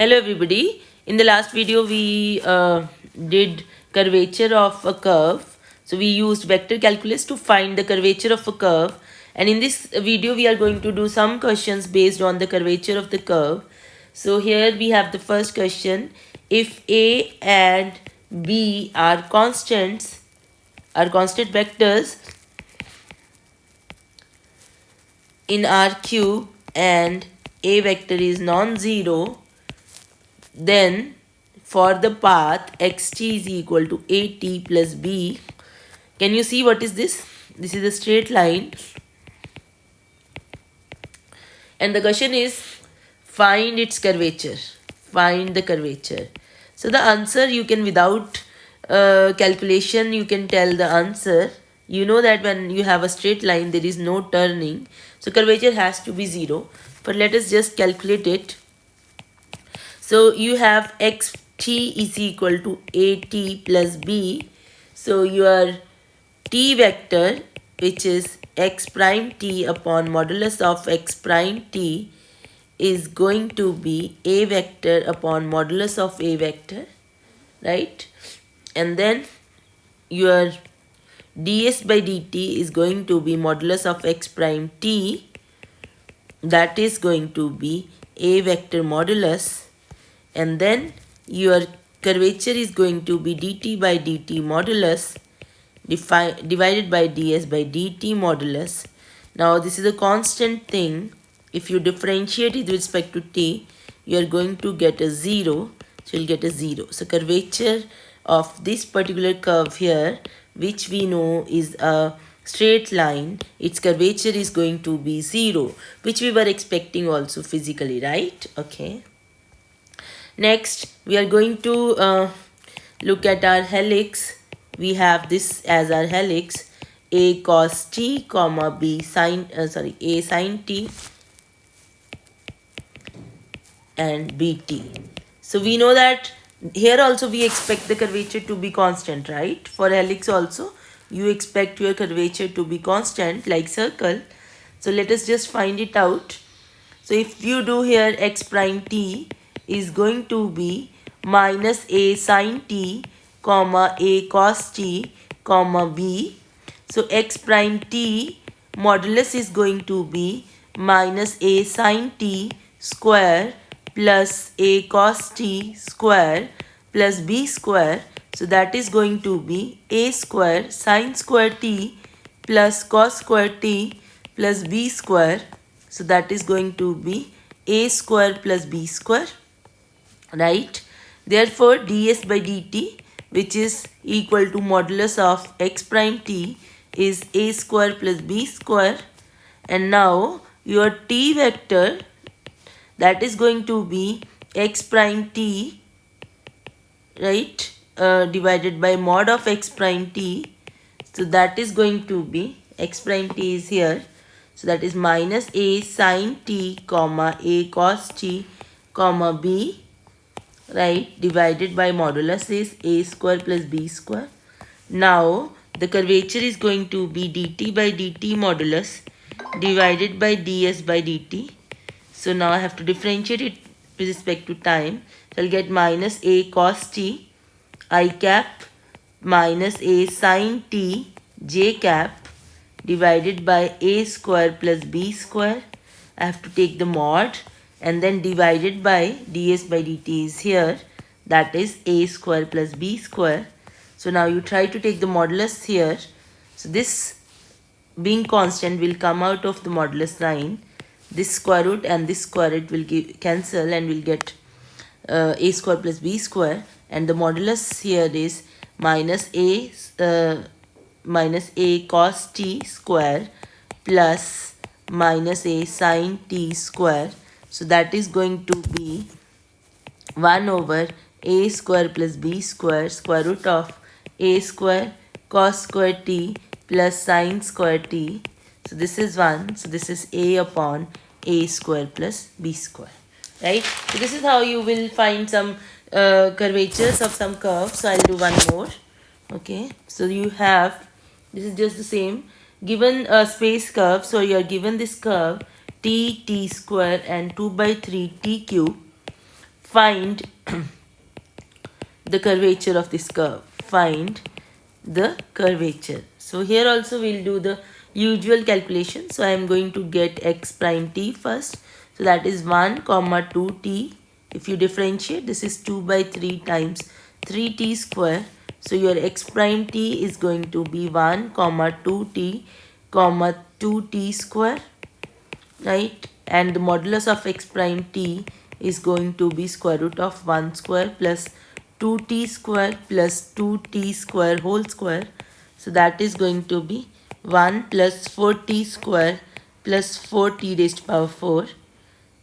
Hello everybody. In the last video we did curvature of a curve. So we used vector calculus to find the curvature of a curve, and in this video we are going to do some questions based on the curvature of the curve. So here we have the first question. If A and B are constant vectors in R cube and A vector is non-zero, then for the path xt is equal to at plus b. Can you see what is this? This is a straight line, and the question is find its curvature. Find the curvature. So the answer you can, without calculation, you can tell the answer. You know that when you have a straight line there is no turning, so curvature has to be 0. But let us just calculate it. So you have xt is equal to at plus b. So your t vector, which is x prime t upon modulus of x prime t, is going to be a vector upon modulus of a vector, right? And then your ds by dt is going to be modulus of x prime t, that is going to be a vector modulus, and then your curvature is going to be dt by dt modulus divided by ds by dt modulus. Now this is a constant thing. If you differentiate it with respect to t, you are going to get a 0. So you'll get a 0. So curvature of this particular curve here, which we know is a straight line, its curvature is going to be 0, which we were expecting also physically, right? Okay. Next, we are going to look at our helix. We have this as our helix: a cos t, comma b sin, a sin t and bt. So we know that here also we expect the curvature to be constant, right? For helix also you expect your curvature to be constant like circle. So let us just find it out. So if you do here, x prime t is going to be minus a sin t, comma a cos t, comma b. So x prime t modulus is going to be minus a sin t square plus a cos t square plus b square. So that is going to be a square sin square t plus cos square t plus b square. So that is going to be a square plus b square, right? Therefore ds by dt, which is equal to modulus of x prime t, is a square plus b square. And now your t vector, that is going to be x prime t, right, divided by mod of x prime t. So that is going to be, x prime t is here, so that is minus a sin t, comma a cos t, comma b, right, divided by modulus is a square plus b square. Now the curvature is going to be dt by dt modulus divided by ds by dt. So now I have to differentiate it with respect to time. So I'll get minus a cos t I cap minus a sin t j cap divided by a square plus b square. I have to take the mod, and then divided by ds by dt is here, that is a square plus b square. So now you try to take the modulus here. So this being constant will come out of the modulus sign. This square root and this square root will cancel, and we'll get a square plus b square, and the modulus here is minus a cos t square plus minus a sin t square. So that is going to be 1 over a square plus b square, square root of a square cos square t plus sin square t. So this is 1. So this is a upon a square plus b square, right? So this is how you will find some curvatures of some curve. So I'll do one more. Okay, so you have, this is just the same, given a space curve. So you are given this curve t square and 2 by 3 t cube. find the curvature of this curve. Find the curvature. So here also we'll do the usual calculation. So I am going to get x prime t first. So that is 1 comma 2t. If you differentiate, this is 2 by 3 times 3t square. So your x prime t is going to be 1 comma 2t comma 2t square, right? And the modulus of x prime t is going to be square root of 1 square plus 2t square plus 2t square whole square. So that is going to be 1 plus 4t square plus 4t raised to power 4.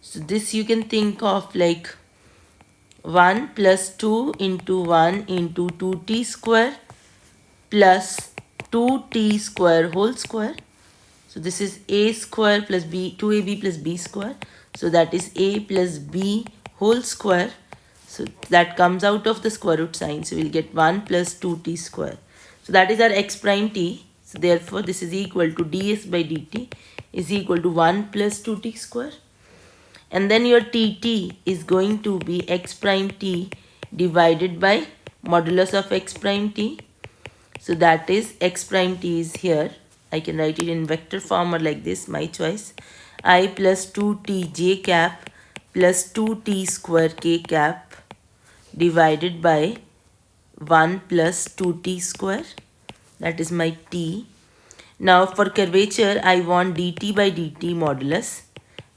So this you can think of like 1 plus 2 into 1 into 2t square plus 2t square whole square. So this is a square plus b, 2ab plus b square. So that is a plus b whole square. So that comes out of the square root sign. So we'll get 1 plus 2t square. So that is our x prime t. So therefore this is equal to ds by dt is equal to 1 plus 2t square. And then your tt is going to be x prime t divided by modulus of x prime t. So that is x prime t is here. I can write it in vector form or like this, my choice. I plus 2t j cap plus 2t square k cap divided by 1 plus 2t square. That is my t. Now for curvature, I want dt by dt modulus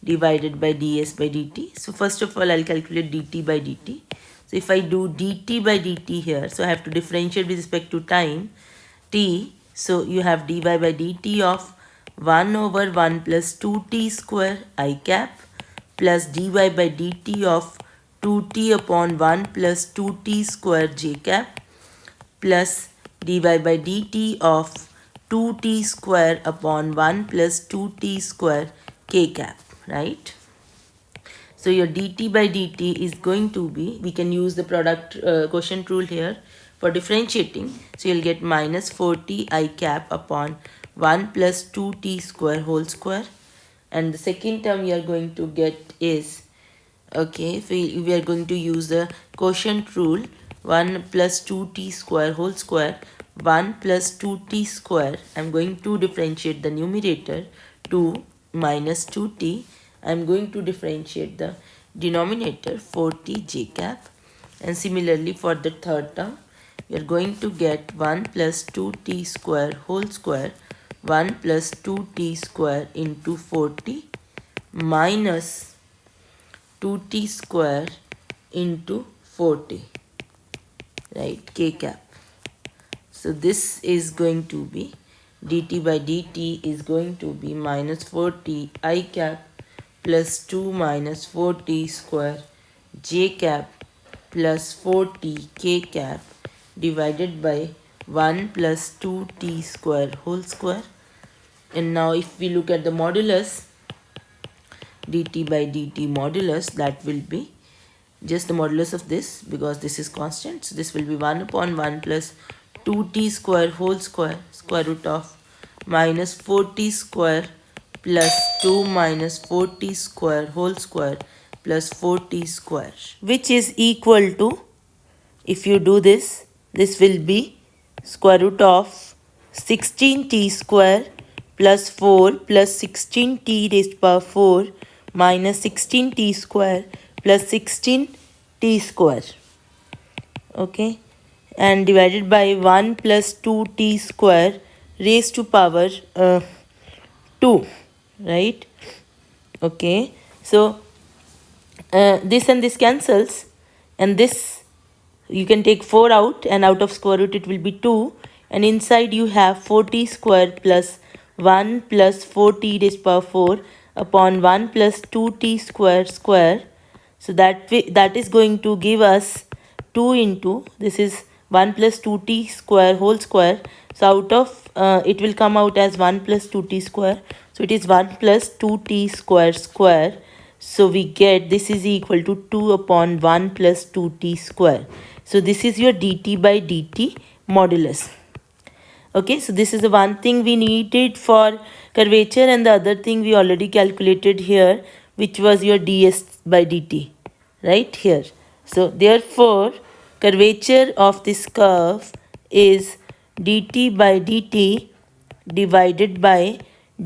divided by ds by dt. So first of all, I'll calculate dt by dt. So if I do dt by dt here, so I have to differentiate with respect to time t. So you have dy by dt of 1 over 1 plus 2t square I cap plus dy by dt of 2t upon 1 plus 2t square j cap plus dy by dt of 2t square upon 1 plus 2t square k cap, right? So your dt by dt is going to be, we can use the product quotient rule here for differentiating. So you'll get minus 4t I cap upon 1 plus 2t square whole square. And the second term you are going to get is, okay, we are going to use the quotient rule, 1 plus 2t square whole square, 1 plus 2t square. I'm going to differentiate the numerator 2 minus 2t. I'm going to differentiate the denominator 4t j cap. And similarly for the third term, we are going to get 1 plus 2t square whole square, 1 plus 2t square into 4t minus 2t square into 4t, right, k cap. So this is going to be dt by dt is going to be minus 4t I cap plus 2 minus 4t square j cap plus 4t k cap divided by 1 plus 2t square whole square. And now if we look at the modulus, dt by dt modulus, that will be just the modulus of this, because this is constant. So this will be 1 upon 1 plus 2t square whole square, square root of minus 4t square plus 2 minus 4t square whole square plus 4t square, which is equal to, if you do this, this will be square root of 16t square plus 4 plus 16t raised to power 4 minus 16t square plus 16t square, okay, and divided by 1 plus 2t square raised to power 2, right? Okay, so this and this cancels, and this you can take 4 out, and out of square root it will be 2, and inside you have 4t square plus 1 plus 4t raised to power 4 upon 1 plus 2t square square. So that is going to give us 2 into, this is 1 plus 2t square whole square. So out of it will come out as 1 plus 2t square. So it is 1 plus 2t square square. So we get this is equal to 2 upon 1 plus 2t square. So this is your dt by dt modulus. Okay, so this is the one thing we needed for curvature, and the other thing we already calculated here, which was your ds by dt, right here. So therefore curvature of this curve is dt by dt divided by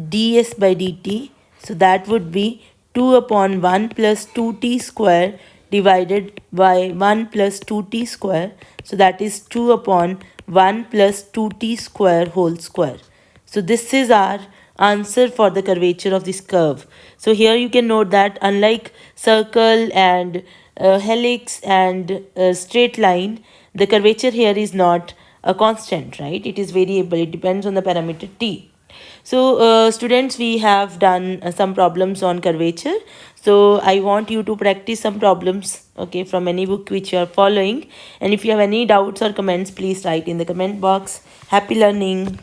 ds by dt. So that would be 2 upon 1 plus 2t square divided by 1 plus 2t square. So that is 2 upon 1 plus 2t square whole square. So this is our answer for the curvature of this curve. So here you can note that unlike circle and helix and straight line, the curvature here is not a constant, right? It is variable. It depends on the parameter t. So students, we have done some problems on curvature. So I want you to practice some problems, okay, from any book which you are following. And if you have any doubts or comments, please write in the comment box. Happy learning.